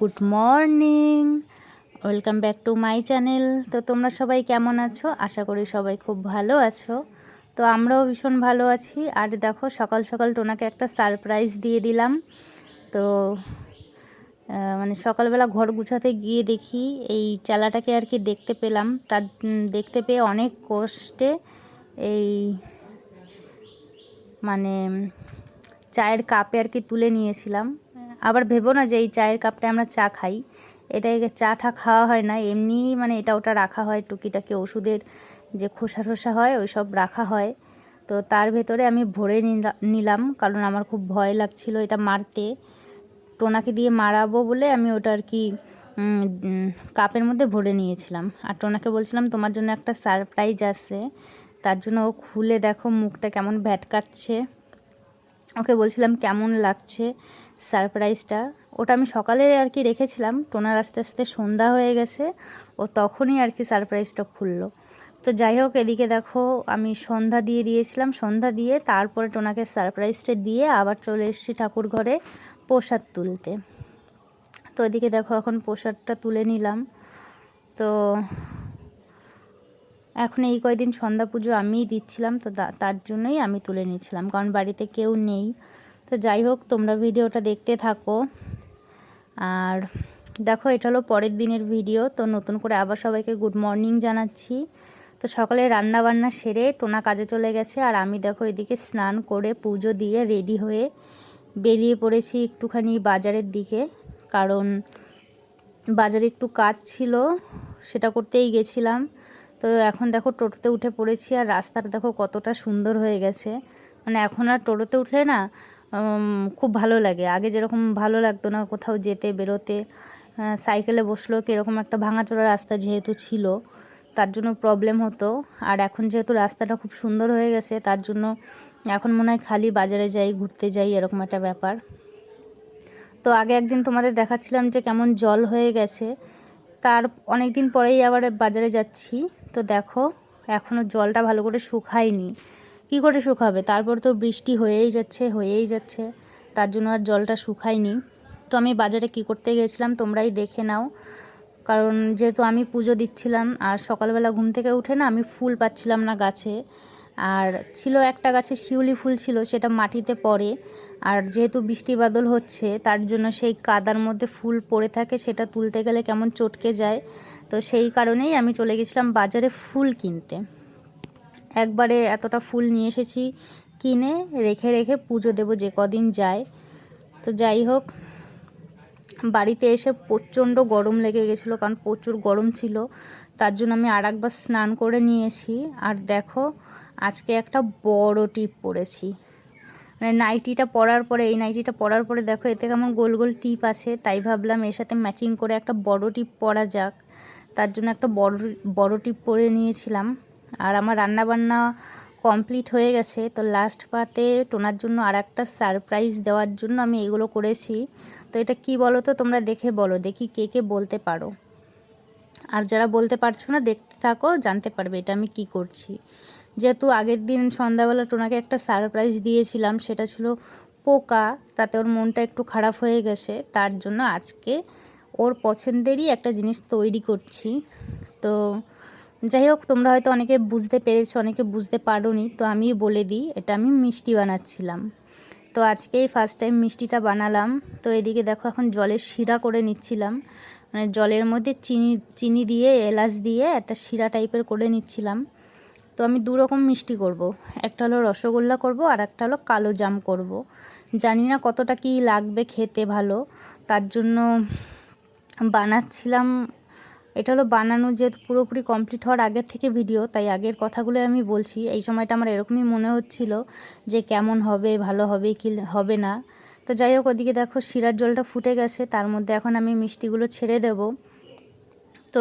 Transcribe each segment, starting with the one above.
Good morning, welcome back to my channel. তো তোমরা সবাই কেমন আছো? আশা করি সবাই খুব ভালো আছো। তো আমরাও ভীষণ ভালো আছি। আর দেখো সকাল সকাল টোনাকে একটা সারপ্রাইজ দিয়ে দিলাম। তো মানে সকালবেলা ঘর গুছাতে গিয়ে দেখি এই চালাটাকে আর কি দেখতে পেলাম। তার দেখতে পেয়ে অনেক কষ্টে এই মানে চায়ের কাপে আর কি তুলে নিয়েছিলাম। আবার ভেবো না যে এই চায়ের কাপটা আমরা চা খাই, এটাই চা টা খাওয়া হয় না, এমনি মানে এটা ওটা রাখা হয়, টুকিটাকি ওষুধের যে খোসা টোসা হয় ওই সব রাখা হয়। তো তার ভেতরে আমি ভরে নিলাম, কারণ আমার খুব ভয় লাগছিল এটা মারতে। টোনাকে দিয়ে মারাবো বলে আমি ওটা আর কি কাপের মধ্যে ভরে নিয়েছিলাম। আর টোনাকে বলছিলাম তোমার জন্য একটা সারপ্রাইজ আছে, তার জন্য ও খুলে দেখো মুখটা কেমন ভ্যাটকাচ্ছে। ওকে বলছিলাম কেমন লাগছে সারপ্রাইজটা। ওটা আমি সকালে আর কি রেখেছিলাম, টোনার আস্তে আস্তে সন্ধ্যা হয়ে গেছে, ও তখনই আর কি সারপ্রাইজটা খুললো। তো যাই হোক, এদিকে দেখো আমি সন্ধ্যা দিয়ে দিয়েছিলাম, সন্ধ্যা দিয়ে তারপরে টোনাকে সারপ্রাইজটা দিয়ে আবার চলে এসেছি ঠাকুর ঘরে প্রসাদ তুলতে। তো এদিকে দেখো এখন প্রসাদটা তুলে নিলাম। তো এখন এই কয়দিন সন্ধ্যা পুজো আমিই দিচ্ছিলাম, তো তার জন্যই আমি তুলে নিচ্ছিলাম, কারণ বাড়িতে কেউ নেই। তো যাই হোক, তোমরা ভিডিওটা দেখতে থাকো। আর দেখো এটা হলো পরের দিনের ভিডিও। তো নতুন করে আবার সবাইকে গুড মর্নিং জানাচ্ছি। তো সকালে রান্না বান্না সেরে টোনা কাজে চলে গেছে, আর আমি দেখো এদিকে স্নান করে পুজো দিয়ে রেডি হয়ে বেরিয়ে পড়েছি একটুখানি বাজারের দিকে, কারণ বাজারে একটু কাজ ছিল, সেটা করতেই গেছিলাম। তো এখন দেখো টোটোতে উঠে পড়েছি, আর রাস্তাটা দেখো কতটা সুন্দর হয়ে গেছে। মানে এখন আর টোটোতে উঠলে না খুব ভালো লাগে, আগে যেরকম ভালো লাগতো না কোথাও যেতে বেরোতে। সাইকেলে বসলেও কীরকম একটা ভাঙাচোরা রাস্তা যেহেতু ছিল, তার জন্য প্রবলেম হতো। আর এখন যেহেতু রাস্তাটা খুব সুন্দর হয়ে গেছে, তার জন্য এখন মনে হয় খালি বাজারে যাই, ঘুরতে যাই, এরকম একটা ব্যাপার। তো আগে একদিন তোমাদের দেখাচ্ছিলাম যে কেমন জল হয়ে গেছে, তার অনেক দিন পরেই আবার বাজারে যাচ্ছি। তো দেখো এখনও জলটা ভালো করে শুকায়নি। কী করে শুকাবে? তারপর তো বৃষ্টি হয়েই যাচ্ছে, তার জন্য আর জলটা শুকায়নি। তো আমি বাজারে কি করতে গেছিলাম তোমরাই দেখে নাও, কারণ যেহেতু আমি পুজো দিচ্ছিলাম, আর সকালবেলা ঘুম থেকে উঠে না আমি ফুল পাচ্ছিলাম না গাছে। আর ছিল একটা গাছে শিউলি ফুল ছিল, সেটা মাটিতে পড়ে, আর যেহেতু বৃষ্টি বাদল হচ্ছে তার জন্য সেই কাদার মধ্যে ফুল পড়ে থাকে, সেটা তুলতে গেলে কেমন চটকে যায়। তো সেই কারণেই আমি চলে গেছিলাম বাজারে ফুল কিনতে। একবারে এতটা ফুল নিয়ে এসেছি, কিনে রেখে রেখে পুজো দেবো যে কদিন যায়। তো যাই হোক, বাড়িতে এসে প্রচণ্ড গরম লেগে গেছিলো, কারণ প্রচুর গরম ছিল, তার জন্য আমি আর একবার স্নান করে নিয়েছি। আর দেখো আজকে একটা বড় টিপ পরেছি, মানে নাইটিটা পরার পরে, এই নাইটিটা পরার পরে দেখো এতে কেমন গোল গোল টিপ আছে, তাই ভাবলাম এর সাথে ম্যাচিং করে একটা বড় টিপ পরা যাক, তার জন্য একটা বড় টিপ পরে নিয়েছিলাম। আর আমার রান্নাবান্না কমপ্লিট হয়ে গেছে। তো লাস্ট পাতে টোনার জন্য আর একটা সারপ্রাইজ দেওয়ার জন্য আমি এগুলো করেছি। তো এটা কি বলো তো, তোমরা দেখে বলো দেখি কে কে বলতে পারো। আর যারা বলতে পারছো না দেখতে থাকো, জানতে পারবে এটা আমি কি করছি। যেহেতু আগের দিন সন্ধ্যাবেলা টোনাকে একটা সারপ্রাইজ দিয়েছিলাম, সেটা ছিল পোকা, তাতে ওর মনটা একটু খারাপ হয়ে গেছে, তার জন্য আজকে ওর পছন্দেরই একটা জিনিস তৈরি করছি। তো যাই হোক, তোমরা হয়তো অনেকে বুঝতে পেরেছো, অনেকে বুঝতে পারোনি, তো আমি বলে দিই, এটা আমি মিষ্টি বানাচ্ছিলাম। তো আজকেই ফার্স্ট টাইম মিষ্টিটা বানালাম। তো এদিকে দেখো এখন জলের শিরা করে নিচ্ছিলাম, মানে জলের মধ্যে চিনি দিয়ে এলাচ দিয়ে একটা শিরা টাইপের করে নিচ্ছিলাম। তো আমি দু রকম মিষ্টি করব, একটা হলো রসগোল্লা করব, আর একটা হলো কালো জাম করব। জানি না কতটা কি লাগবে খেতে ভালো, তার জন্য বানাচ্ছিলাম। এটা হলো বানানো যেহেতু পুরোপুরি কমপ্লিট হওয়ার আগের থেকে ভিডিও, তাই আগের কথাগুলো আমি বলছি। এই সময়টা আমার এরকমই মনে হচ্ছিল যে কেমন হবে, ভালো হবে কি হবে না। তো যাই হোক, ওদিকে দেখো শিরার জলটা ফুটে গেছে, তার মধ্যে এখন আমি মিষ্টিগুলো ছেড়ে দেব। তো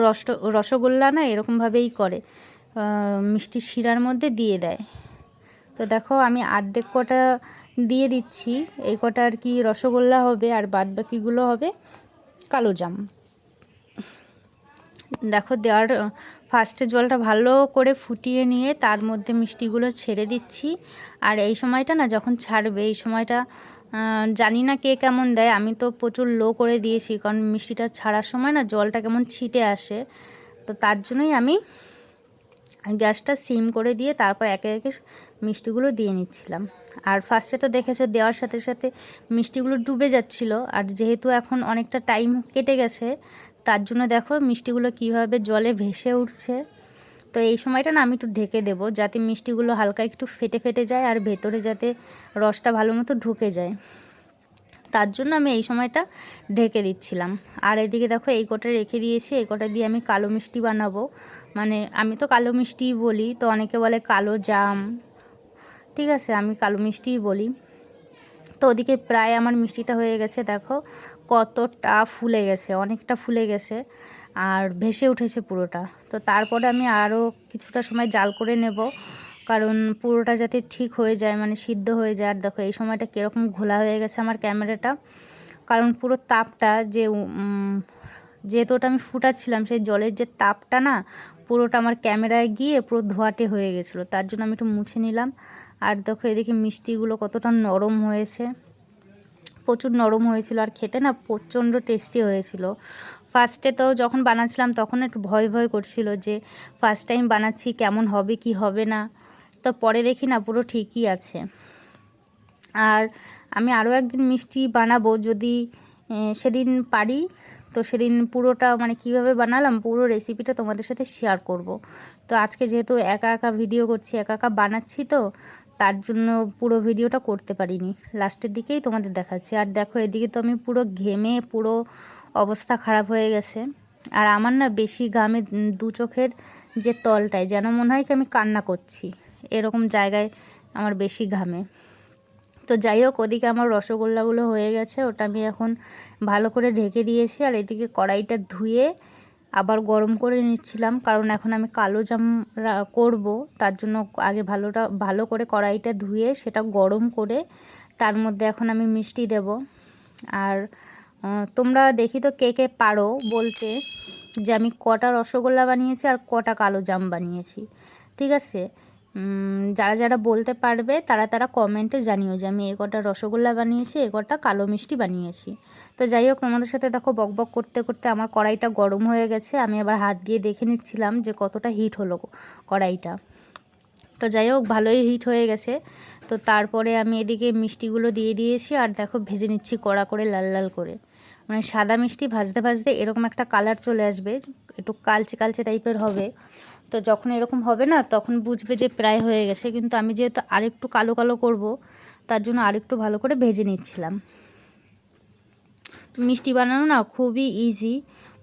রসগোল্লা না এরকমভাবেই করে, মিষ্টি শিরার মধ্যে দিয়ে দেয়। তো দেখো আমি আর্ধেক কটা দিয়ে দিচ্ছি, এই কটা আর কি রসগোল্লা হবে, আর বাদ বাকিগুলো হবে কালো জাম। দেখো দেওয়ার ফার্স্টে জলটা ভালো করে ফুটিয়ে নিয়ে তার মধ্যে মিষ্টিগুলো ছেড়ে দিচ্ছি। আর এই সময়টা না যখন ছাড়বে, এই সময়টা জানি না কে কেমন দেয়, আমি তো প্রচুর লো করে দিয়েছি, কারণ মিষ্টিটা ছাড়ার সময় না জলটা কেমন ছিটে আসে, তো তার জন্যই আমি গ্যাসটা সিম করে দিয়ে তারপর একে একে মিষ্টিগুলো দিয়ে নিচ্ছিলাম। আর ফার্স্টে তো দেখেছো দেওয়ার সাথে সাথে মিষ্টিগুলো ডুবে যাচ্ছিলো, আর যেহেতু এখন অনেকটা টাইম কেটে গেছে তার জন্য দেখো মিষ্টিগুলো কীভাবে জলে ভেসে উঠছে। তো এই সময়টা না আমি একটু ঢেকে দেবো, যাতে মিষ্টিগুলো হালকা একটু ফেটে ফেটে যায় আর ভেতরে যাতে রসটা ভালো মতো ঢুকে যায়, তার জন্য আমি এই সময়টা ঢেকে দিচ্ছিলাম। আর এদিকে দেখো এই কটা রেখে দিয়েছি, এই কটা দিয়ে আমি কালো মিষ্টি বানাবো। মানে আমি তো কালো মিষ্টিই বলি, তো অনেকে বলে কালো জাম, ঠিক আছে আমি কালো মিষ্টিই বলি। তো ওদিকে প্রায় আমার মিষ্টিটা হয়ে গেছে, দেখো কতটা ফুলে গেছে, অনেকটা ফুলে গেছে আর ভেসে উঠেছে পুরোটা। তো তারপরে আমি আরও কিছুটা সময় জাল করে নেব, কারণ পুরোটা যাতে ঠিক হয়ে যায়, মানে সিদ্ধ হয়ে যায়। আর দেখো এই সময়টা কীরকম ঘোলা হয়ে গেছে আমার ক্যামেরাটা, কারণ পুরো তাপটা যেহেতু ওটা আমি ফুটাচ্ছিলাম, সেই জলের যে তাপটা না পুরোটা আমার ক্যামেরায় গিয়ে পুরো ধোয়াটে হয়ে গেছিলো, তার জন্য আমি একটু মুছে নিলাম। আর দেখো এদিকে মিষ্টিগুলো কতটা নরম হয়েছে, প্রচুর নরম হয়েছিল আর খেতে না প্রচণ্ড টেস্টি হয়েছিল। ফার্স্টে তো যখন বানাচ্ছিলাম তখন একটু ভয় ভয় করছিল যে ফার্স্ট টাইম বানাচ্ছি কেমন হবে কি হবে না, তো পরে দেখি না পুরো ঠিকই আছে। আর আমি আরও একদিন মিষ্টি বানাবো, যদি সেদিন পারি, তো সেদিন পুরোটা মানে কিভাবে বানালাম পুরো রেসিপিটা তোমাদের সাথে শেয়ার করব। তো আজকে যেহেতু একা একা ভিডিও করছি, একা একা বানাচ্ছি, তো তার জন্য পুরো ভিডিওটা করতে পারিনি, লাস্টের দিকেই তোমাদের দেখাচ্ছি। আর দেখো এদিকে তো আমি পুরো ঘেমে পুরো অবস্থা খারাপ হয়ে গেছে। আর আমার না বেশি ঘামে দু চোখের যে তলটায় যেন মনে হয় কি আমি কান্না করছি, এরকম জায়গায় আমার বেশি ঘামে। তো যাই হোক ওদিকে আমার রসগোল্লাগুলো হয়ে গেছে, ওটা আমি এখন ভালো করে ঢেকে দিয়েছি। আর এদিকে কড়াইটা ধুয়ে আবার গরম করে নিচ্ছিলাম, কারণ এখন আমি কালো জাম করব, তার জন্য আগে ভালো করে কড়াইটা ধুয়ে সেটা গরম করে তার মধ্যে এখন আমি মিষ্টি দেব। আর তোমরা দেখি তো কে কে পারো বলতে যে আমি কটা রসগোল্লা বানিয়েছি আর কটা কালো জাম বানিয়েছি, ঠিক আছে? যারা যারা বলতে পারবে তারা তারা কমেন্টে জানিও যে আমি এ কটা রসগোল্লা বানিয়েছি, এ কটা কালো মিষ্টি বানিয়েছি। তো যাই হোক তোমাদের সাথে দেখো বকবক করতে করতে আমার কড়াইটা গরম হয়ে গেছে, আমি আবার হাত দিয়ে দেখে নিচ্ছিলাম যে কতটা হিট হলো কড়াইটা। তো যাই হোক ভালোই হিট হয়ে গেছে। তো তারপরে আমি এদিকে মিষ্টিগুলো দিয়ে দিয়েছি, আর দেখো ভেজে নিচ্ছি কড়া করে লাল লাল করে, মানে সাদা মিষ্টি ভাজতে ভাজতে এরকম একটা কালার চলে আসবে, একটু কালচে কালচে টাইপের হবে। তো যখন এরকম হবে না তখন বুঝবে যে প্রায় হয়ে গেছে, কিন্তু আমি যেহেতু আরেকটু কালো কালো করব তার জন্য আরেকটু ভালো করে ভেজে নিচ্ছিলাম। মিষ্টি বানানো না খুবই ইজি,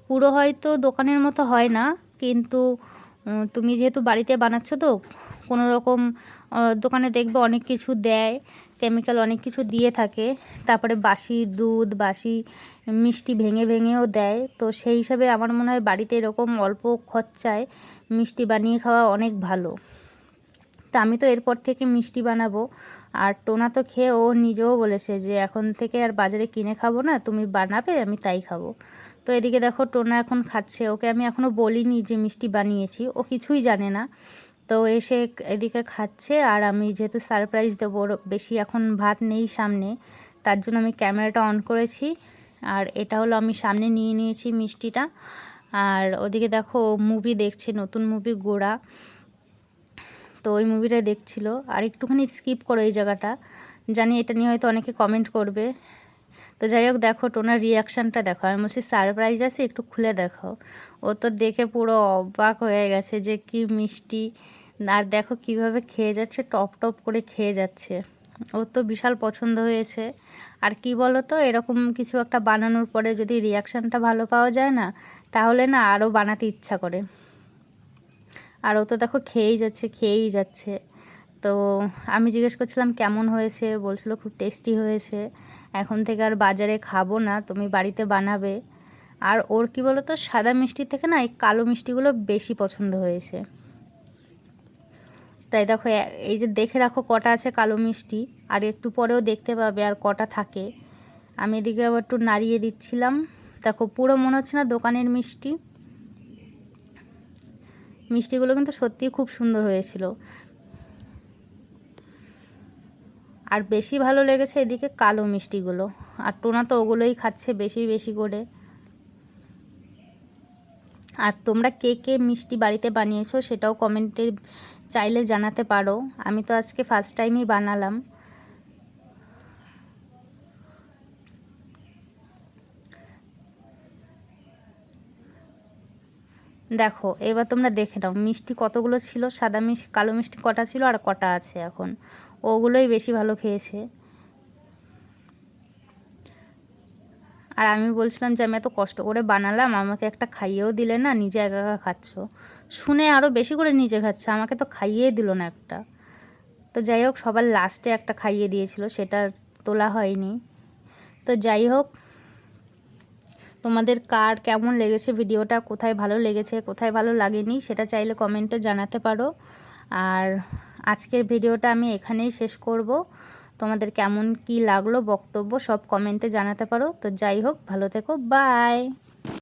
পুরো হয়তো দোকানের মতো হয় না, কিন্তু তুমি যেহেতু বাড়িতে বানাচ্ছো তো কোনো রকম দোকানে দেখবে অনেক কিছু দেয়, কেমিক্যাল অনেক কিছু দিয়ে থাকে, তারপরে বাসি দুধ বাসি মিষ্টি ভেঙে ভেঙেও দেয়। তো সেই হিসাবে আমার মনে হয় বাড়িতে এরকম অল্প খরচায় মিষ্টি বানিয়ে খাওয়া অনেক ভালো। তা আমি তো এরপর থেকে মিষ্টি বানাবো। আর টোনা তো খেয়ে ও নিজেও বলেছে যে এখন থেকে আর বাজারে কিনে খাবো না, তুমি বানাবে আমি তাই খাবো। তো এদিকে দেখো টোনা এখন খাচ্ছে, ওকে আমি এখনও বলিনি যে মিষ্টি বানিয়েছি, ও কিছুই জানে না। তো এসে এদিকে খাচ্ছে, আর আমি যেহেতু সারপ্রাইজ দেবো, বেশি এখন ভাত নেই সামনে, তার জন্য আমি ক্যামেরাটা অন করেছি। আর এটা হলো আমি সামনে নিয়ে নিয়েছি মিষ্টিটা। আর ওদিকে দেখো মুভি দেখছে, নতুন মুভি গোড়া, তো ওই মুভিটা দেখছিল। আর একটুখানি স্কিপ করো এই জায়গাটা, জানি এটা নিয়ে হয়তো অনেকে কমেন্ট করবে। তো যাই হোক দেখো টোনার রিয়াকশানটা দেখো, আমি বলছি সারপ্রাইজ আছে একটু খুলে দেখো, ও তো দেখে পুরো অবাক হয়ে গেছে যে কি মিষ্টি। আর দেখো কিভাবে খেয়ে যাচ্ছে, টপ টপ করে খেয়ে যাচ্ছে, ওর তো বিশাল পছন্দ হয়েছে। আর কি বলো তো এরকম কিছু একটা বানানোর পরে যদি রিয়াকশানটা ভালো পাওয়া যায় না, তাহলে না আরও বানাতে ইচ্ছা করে। আর ও তো দেখো খেয়েই যাচ্ছে খেয়েই যাচ্ছে। তো আমি জিজ্ঞেস করছিলাম কেমন হয়েছে, বলছিল খুব টেস্টি হয়েছে, এখন থেকে আর বাজারে খাবো না, তুমি বাড়িতে বানাবে। আর ওর কি বলো তো সাদা মিষ্টির থেকে না এই কালো মিষ্টিগুলো বেশি পছন্দ হয়েছে। তাই দেখো এই যে দেখে রাখো কটা আছে কালো মিষ্টি, আর একটু পরেও দেখতে পাবে আর কটা থাকে। আমি এদিকে আবার একটু নাড়িয়ে দিচ্ছিলাম, দেখো পুরো মনে হচ্ছে না দোকানের মিষ্টি। মিষ্টিগুলো কিন্তু সত্যিই খুব সুন্দর হয়েছিল। আর বেশি ভালো লেগেছে এদিকে কালো মিষ্টিগুলো, আর টোনা তো ওগুলোই খাচ্ছে বেশি বেশি করে। আর তোমরা কে কে মিষ্টি বাড়িতে বানিয়েছো সেটাও কমেন্টে চাইলে জানাতে পারো। আমি তো আজকে ফার্স্ট টাইমই বানালাম। দেখো এবার তোমরা দেখে নাও মিষ্টি কতগুলো ছিল, সাদা মিষ্টি কালো মিষ্টি কটা ছিল আর কটা আছে এখন। ওগুলোই বেশি ভালো খেয়েছে। আর আমি বলছিলাম যে আমি এত কষ্ট করে বানালাম, আমাকে একটা খাইয়েও দিলে না, নিজে একা একা খাচ্ছ। শুনে আরও বেশি করে নিজে খাচ্ছে, আমাকে তো খাইয়ে দিল না একটা। তো যাই হোক, সবার লাস্টে একটা খাইয়ে দিয়েছিল, সেটা তোলা হয়নি। তো যাই হোক, তোমাদের কার কেমন লেগেছে ভিডিওটা, কোথায় ভালো লেগেছে কোথায় ভালো লাগেনি সেটা চাইলে কমেন্টে জানাতে পারো। আর আজকের ভিডিওটা আমি এখানেই শেষ করব। তোমাদের কেমন কি লাগলো বক্তব্য সব কমেন্টে জানাতে পারো। তো যাই হোক, ভালো থেকো, বাই।